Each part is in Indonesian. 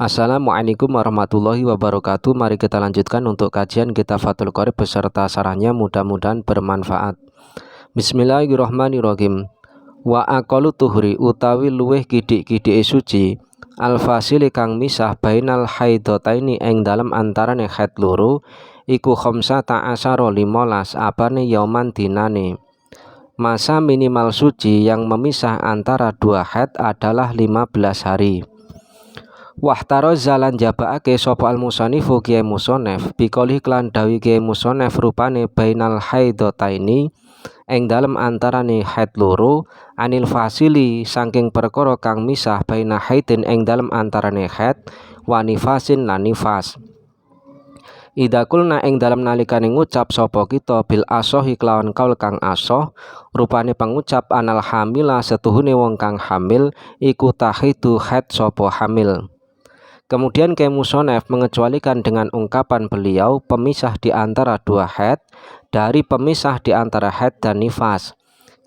Assalamualaikum warahmatullahi wabarakatuh. Mari kita lanjutkan untuk kajian kitab Fathul Qorib beserta sarannya, mudah-mudahan bermanfaat. Bismillahirrahmanirrahim. Wa aqallu tuhri utawi luweh kidik-kidike suci al-fasili kang misah bainal haidataini ing dalem antarane haid loro iku khamsata asyara 15 apane yauman dinane. Masa minimal suci yang memisah antara dua haid adalah 15 hari. Wahtaro zalan jabaake sapa al musannifu kiai musonef bikoli klan dawi kiai musonef rupane bainal haidataini ing dalem antarane haid loro anil fasili saking perkara kang misah baina haidin ing dalem antarane haid wa nifasin lan nifas. Idza kulna ing dalem nalikane ngucap sapa kita bil asohi kelawan kaul kang asoh rupane pengucap anal hamila setuhune wong kang hamil iku tahidu haid sapa hamil. Kemudian Kiai Musonef mengecualikan dengan ungkapan beliau pemisah di antara dua haid dari pemisah di antara haid dan nifas.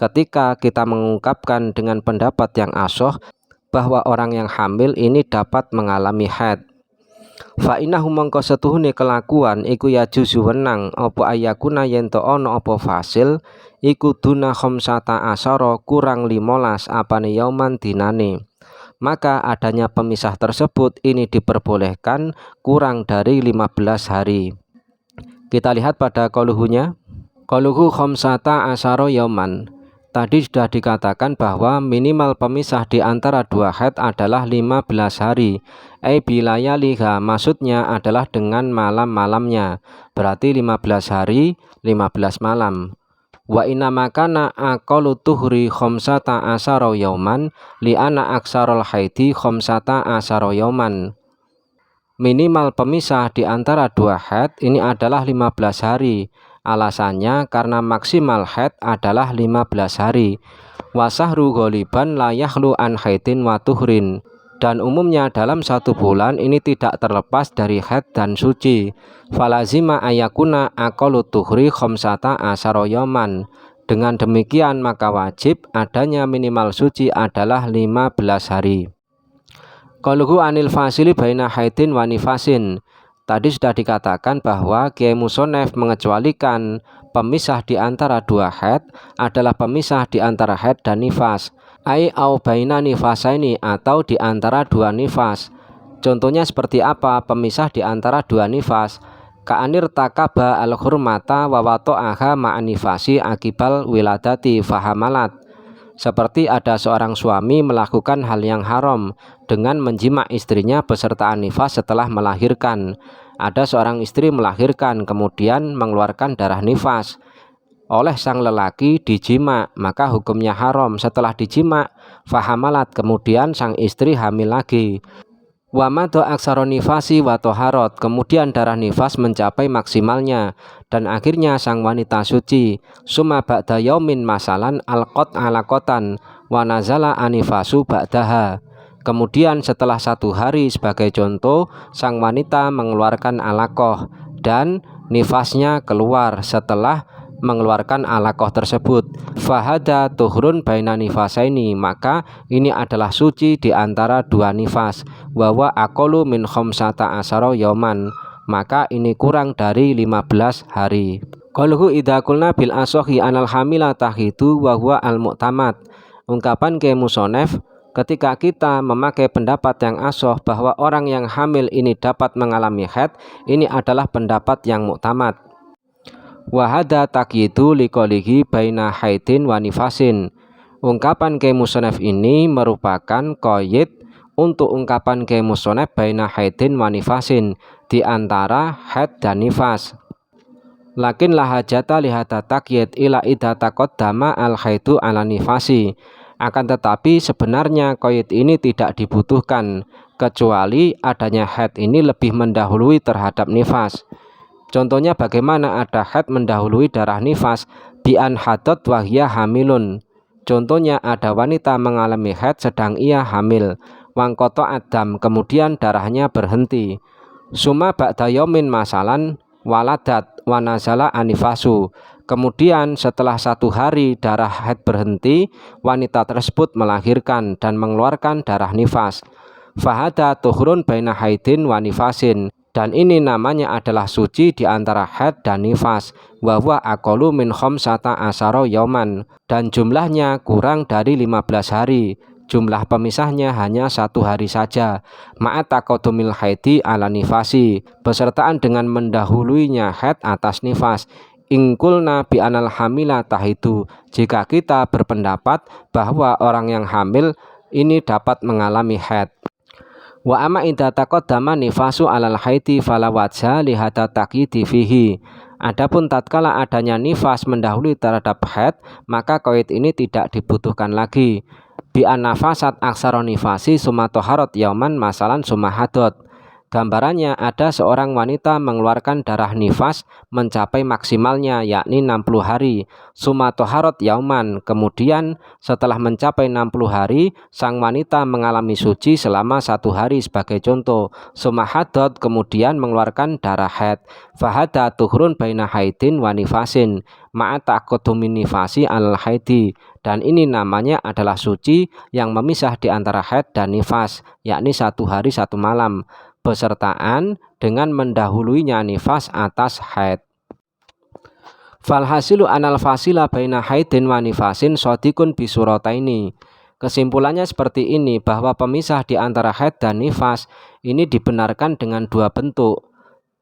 Ketika kita mengungkapkan dengan pendapat yang asoh bahwa orang yang hamil ini dapat mengalami haid. Fa innahu mongko setuhune kelakuan iku ya juzu wenang apa ayakuna yen to ana apa fasil iku duna khamsata asyara kurang 15 apane yauman dinane. Maka adanya pemisah tersebut ini diperbolehkan kurang dari 15 hari. Kita lihat pada qauluhunya. Qauluhu khamsata asyara yauman. Tadi sudah dikatakan bahwa minimal pemisah di antara dua haid adalah 15 hari. Bilayaliha maksudnya adalah dengan malam-malamnya. Berarti 15 hari, 15 malam. Wa inna makana aqallu tuhri khamsata asyara yauman li ana aksarul haidi khamsata asyara yauman. Minimal pemisah di antara dua haid ini adalah 15 hari. Alasannya karena maksimal haid adalah 15 hari. Wa sahru ghaliban la yakhlu an haidin wa tuhrin. Dan umumnya dalam satu bulan ini tidak terlepas dari haid dan suci. Falazima ayakuna aqallu tuhri khamsata asyara yauman. Dengan demikian maka wajib adanya minimal suci adalah 15 hari. Qaluhu anil fasili baina haidin wa nifasin. Tadi sudah dikatakan bahwa Kiai Musonef mengecualikan pemisah di antara dua haid adalah pemisah di antara haid dan nifas. Au baina nifasaini atau di antara dua nifas. Contohnya seperti apa pemisah di antara dua nifas? Ka'anir takaba al-hurmata wa wata'aha ma'anifasi akibal wiladati fahamalat. Seperti ada seorang suami melakukan hal yang haram dengan menjima istrinya beserta nifas setelah melahirkan. Ada seorang istri melahirkan kemudian mengeluarkan darah nifas oleh sang lelaki dijima, maka hukumnya haram. Setelah dijima fahamalat, kemudian sang istri hamil lagi. Wa madu aksaro nifasi wa toharot, kemudian darah nifas mencapai maksimalnya dan akhirnya sang wanita suci. Summa ba'da yaumin masalan alqot alakotan wa nazala anifasu ba'daha. Kemudian setelah satu hari sebagai contoh sang wanita mengeluarkan alakoh dan nifasnya keluar setelah mengeluarkan alakoh tersebut. Fahada tuhrun baina nifasaini, maka ini adalah suci di antara dua nifas. Wawa aqallu min khamsata asyara yauman, maka ini kurang dari 15 hari. Qaluhu idza qulna bil asohi anal hamila tahidu wa huwa al mu'tamad. Ungkapan Kiai Musonef, ketika kita memakai pendapat yang asoh bahwa orang yang hamil ini dapat mengalami haid, ini adalah pendapat yang muktamad. Wahada takyidu liqolihi baina haidin wa nifasin. Ungkapan Kiai Musonef ini merupakan qayyid untuk ungkapan Kiai Musonef baina haidin wa nifasin, di antara haid dan nifas. Lakin lahajata lihata takyid ila idha taqaddama al haidu ala nifasi. Akan tetapi sebenarnya qayyid ini tidak dibutuhkan kecuali adanya haid ini lebih mendahului terhadap nifas. Contohnya bagaimana ada haid mendahului darah nifas bi an hadat wahya hamilun. Contohnya ada wanita mengalami haid sedang ia hamil. Wangkoto adam, kemudian darahnya berhenti. Suma ba'da yaumin masalan waladat wa nazala anifasu. Kemudian setelah satu hari darah haid berhenti, wanita tersebut melahirkan dan mengeluarkan darah nifas. Fahada tuhurun baina haidin wa nifasin, dan ini namanya adalah suci di antara haid dan nifas. Wa huwa aqallu min khamsata asyara yauman, dan jumlahnya kurang dari 15 hari. Jumlah pemisahnya hanya 1 hari saja. Ma'at taqaddumil haidi ala nifasi, besertaan dengan mendahuluinya haid atas nifas. Ingkulna bi anal hamila tahidu, jika kita berpendapat bahwa orang yang hamil ini dapat mengalami haid. Wa amma idza taqaddama nifasu alal haidi fala wajha li hadza taqyidi fihi. Adapun tatkala adanya nifas mendahului terhadap haid, maka qaid ini tidak dibutuhkan lagi. Bi annafasat aksara nifasi summa taharat yauman masalan summa hadot. Gambarannya ada seorang wanita mengeluarkan darah nifas mencapai maksimalnya yakni 60 hari. Summa taharat yauman, kemudian setelah mencapai 60 hari sang wanita mengalami suci selama 1 hari sebagai contoh. Summa hadot, kemudian mengeluarkan darah haid. Fahada tuhurun baina haidin wa nifasin ma'a taqaddumin nifasi al haidi, dan ini namanya adalah suci yang memisah di antara haid dan nifas, yakni 1 hari 1 malam, besertaan dengan mendahuluinya nifas atas haid. Falhasilu anal fasila baina haidin wa nifasin shadikun bisurataini. Kesimpulannya seperti ini, bahwa pemisah di antara haid dan nifas ini dibenarkan dengan 2 bentuk.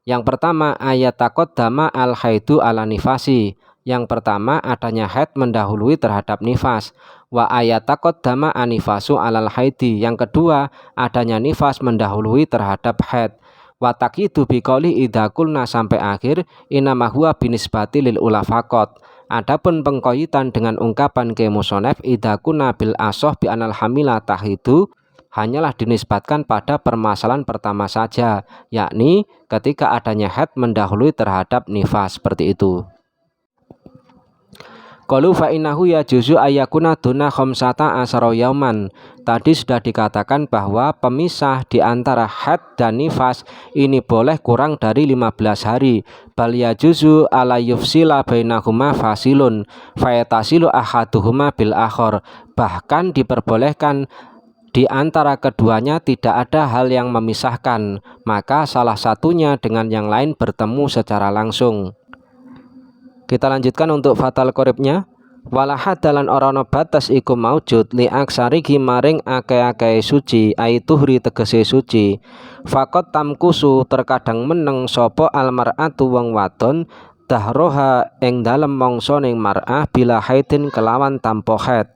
Yang pertama, ayat taqaddama al haidu ala nifasi. Yang pertama, adanya haid mendahului terhadap nifas. Wa ayat taqaddama anifasu alal haidi. Yang kedua, adanya nifas mendahului terhadap haid. Wa taqidu biqauli idza qulna sampai akhir inama huwa binisbati lil ula faqat. Adapun pengkoitan dengan ungkapan ke musonef idza kunna bil asoh bi anal hamila tahidu hanyalah dinisbatkan pada permasalahan pertama saja, yakni ketika adanya haid mendahului terhadap nifas, seperti itu. Qalu fa innahu yajuzu ayyakuna duna khamsata asyara yauman. Tadi sudah dikatakan bahwa pemisah di antara haid dan nifas ini boleh kurang dari 15 hari. Bal yajuzu ala yufsila bainahuma fasilun fayatasilu ahaduhuma bil akhar. Bahkan diperbolehkan di antara keduanya tidak ada hal yang memisahkan, maka salah satunya dengan yang lain bertemu secara langsung. Kita lanjutkan untuk fatal qoribnya. Walaha dalan orano batas iku maujud li aksariki maring ake-ake suci aituhri tegese suci. Fakot tamkusu terkadang meneng sopo almar'atu wong wadon dahroha ing dalem mongsoning mar'ah bila haidin kelawan tanpa haid.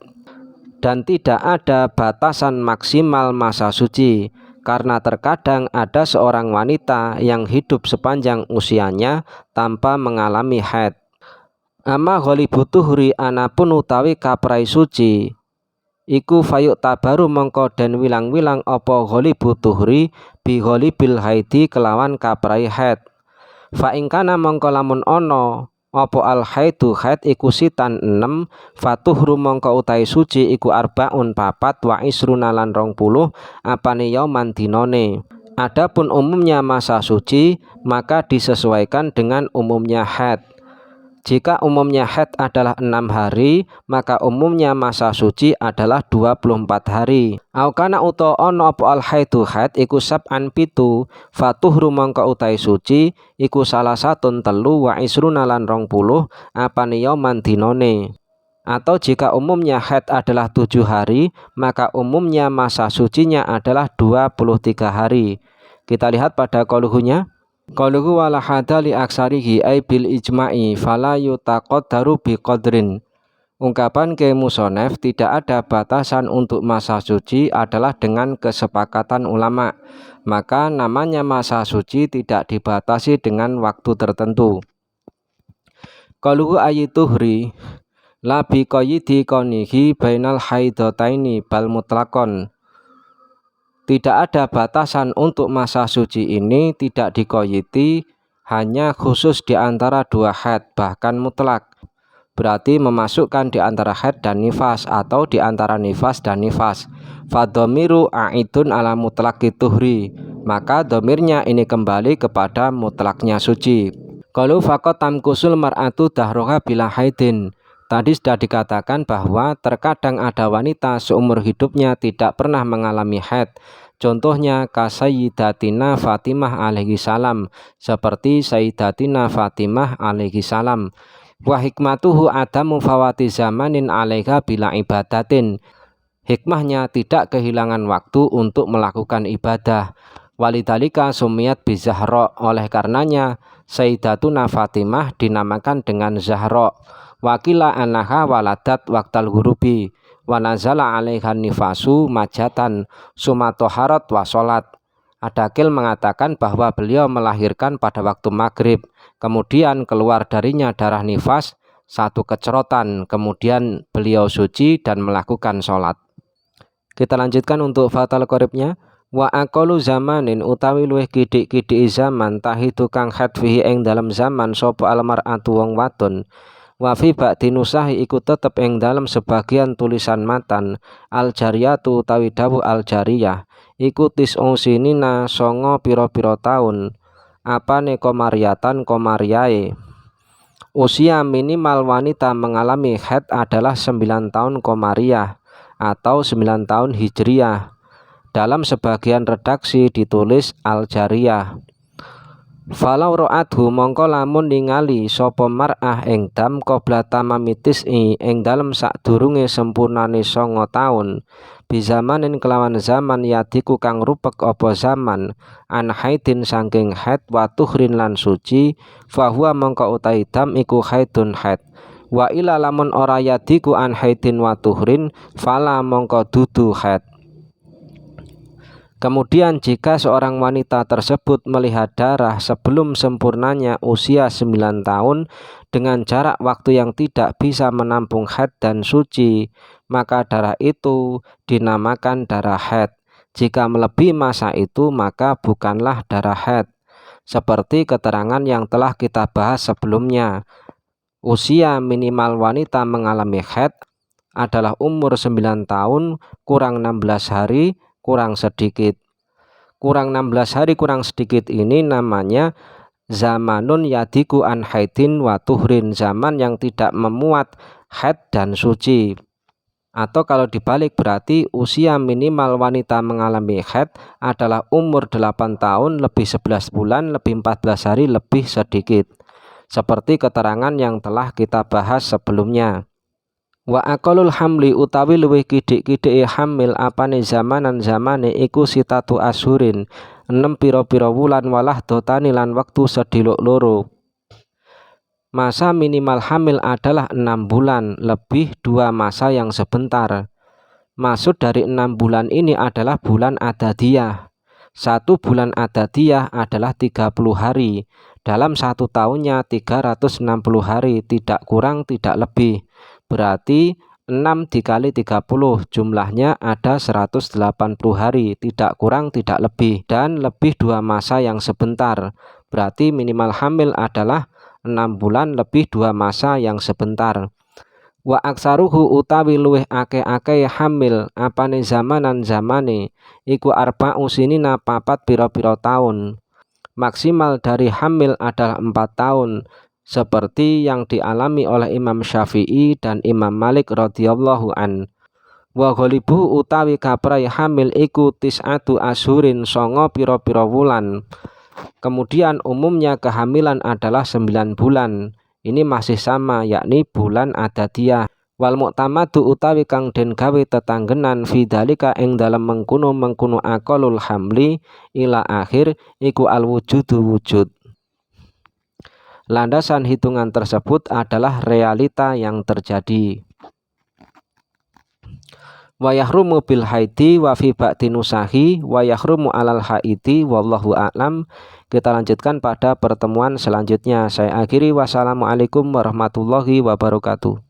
Dan tidak ada batasan maksimal masa suci, karena terkadang ada seorang wanita yang hidup sepanjang usianya tanpa mengalami haid. Amma ghalibu tuhri anapun utawi kaprai suci iku fayuk tabaru mongko den wilang-wilang apa ghalibu tuhri bi ghalibil haidi kelawan kaprai haid. Fa ingkana mongko lamun ono apa al haidu haid iku sitan 6 fatuhru mongko utai suci iku arbaun 4 wa isruna lan 20 apane yauman dinone. Adapun umumnya masa suci maka disesuaikan dengan umumnya haid. Jika umumnya haid adalah 6 hari, maka umumnya masa suci adalah 24 hari. Aukana uto ono apa al haidu haid iku sab'an 7 fatuhru mongko utai suci iku salah satun 3 wa isruna lan 20 apane yauman dinone. Atau jika umumnya haid adalah 7 hari, maka umumnya masa sucinya adalah 23 hari. Kita lihat pada qauluhunya. Qauluhu wala hada li aksarihi ay bil ijma'i fala yutaqaddaru bi qadrin. Ungkapan ke musonef tidak ada batasan untuk masa suci adalah dengan kesepakatan ulama, maka namanya masa suci tidak dibatasi dengan waktu tertentu. Qauluhu ayituhri la bi qayyidi qanihi bainal haidataini bal mutlaqon. Tidak ada batasan untuk masa suci ini, tidak dikoyiti, hanya khusus di antara 2 haid, bahkan mutlak. Berarti memasukkan di antara haid dan nifas atau di antara nifas dan nifas. Fadomiru a'idun ala mutlaki tuhri. Maka domirnya ini kembali kepada mutlaknya suci. Qalu faqat tamkusul mar'atu dahroha bila haidin. Tadi sudah dikatakan bahwa terkadang ada wanita seumur hidupnya tidak pernah mengalami haid. Contohnya Sayyidatina Fatimah alaihi salam, seperti Sayyidatina Fatimah alaihi salam. Wa hikmatuhu adamu fawati zamanin alaiha bila ibadatin. Hikmahnya tidak kehilangan waktu untuk melakukan ibadah. Walidhalika sumiyat bizahra, oleh karenanya Sayyidatuna Fatimah dinamakan dengan Zahra. Wakila annaha waladat waqtal ghurubi wa nazala 'alaihan nifasu majatan sumatoharat wa sholat. Adakil mengatakan bahwa beliau melahirkan pada waktu maghrib, kemudian keluar darinya darah nifas, satu kecerotan, kemudian beliau suci dan melakukan sholat. Kita lanjutkan untuk fatal qoribnya. Wa aqalu zamanin utawi luwih kidik-kidik zaman tahidu kang khat fihi ing dalam zaman sapa almar'atu wong wadon. Wa fi ba'di nusahi iku tetep ing dalam sebagian tulisan matan al jariyatu utawi dawuh al jariyah iku tis'usinina songo piro-piro taun. Apane komariatan komariae. Usia minimal wanita mengalami haid adalah 9 tahun komariah atau 9 tahun hijriyah. Dalam sebagian redaksi ditulis al-jariyah. Falau ro'adhu mongko lamun ningali sapa mar'ah ing dam qabla tamamitis ing dalem sadurunge sempurnane 9 taun bizamanin kelawan zaman yadiku kang rupek apa zaman an haidin saking haid wa tuhrin lan suci fahuwa mongko utai dam iku haidun haid wa ila lamun ora yadiku an haidin wa tuhrin fala mongko dudu haid. Kemudian jika seorang wanita tersebut melihat darah sebelum sempurnanya usia 9 tahun dengan jarak waktu yang tidak bisa menampung haid dan suci, maka darah itu dinamakan darah haid. Jika melebihi masa itu maka bukanlah darah haid. Seperti keterangan yang telah kita bahas sebelumnya, usia minimal wanita mengalami haid adalah umur 9 tahun kurang 16 hari kurang sedikit. Kurang 16 hari kurang sedikit ini namanya zamanun yadiku an haidin wa tuhrin, zaman yang tidak memuat haid dan suci. Atau kalau dibalik berarti usia minimal wanita mengalami haid adalah umur 8 tahun lebih 11 bulan lebih 14 hari lebih sedikit. Seperti keterangan yang telah kita bahas sebelumnya. Wa aqalul hamli utawi luwih kidik-kidike hamil apane zamanan zamane iku sitatu ashurin 6 pira-pira wulan walah dotani lan wektu sediluk loro. Masa minimal hamil adalah 6 bulan lebih 2 masa yang sebentar. Maksud dari 6 bulan ini adalah bulan adadiyah. 1 bulan adadiyah adalah 30 hari. Dalam 1 tahunnya 360 hari, tidak kurang tidak lebih. Berarti 6 dikali 30 jumlahnya ada 180 hari, tidak kurang tidak lebih, dan lebih 2 masa yang sebentar. Berarti minimal hamil adalah 6 bulan lebih 2 masa yang sebentar. Wa aksaruhu utawi luwih akeh-akeh hamil apane zamanan zamane iku arba'u sinina 4 pira-pira tahun. Maksimal dari hamil adalah 4 tahun. Seperti yang dialami oleh Imam Syafi'i dan Imam Malik radhiyallahu an. Wa ghalibu utawi kaprai hamil iku tis'atu ashurin 9 pira-pira wulan. Kemudian umumnya kehamilan adalah 9 bulan. Ini masih sama, yakni bulan adadiyah. Wal mu'tamadu utawi kang den gawe tetanggenan fidalika ing dalam mengkuno aqalul hamli ila akhir iku al wujudu wujud. Landasan hitungan tersebut adalah realita yang terjadi. Wa yahrumu bil haidi wa fi ba'di nusahi wa yahrumu alal haidi wallahu a'lam. Kita lanjutkan pada pertemuan selanjutnya. Saya akhiri, wassalamualaikum warahmatullahi wabarakatuh.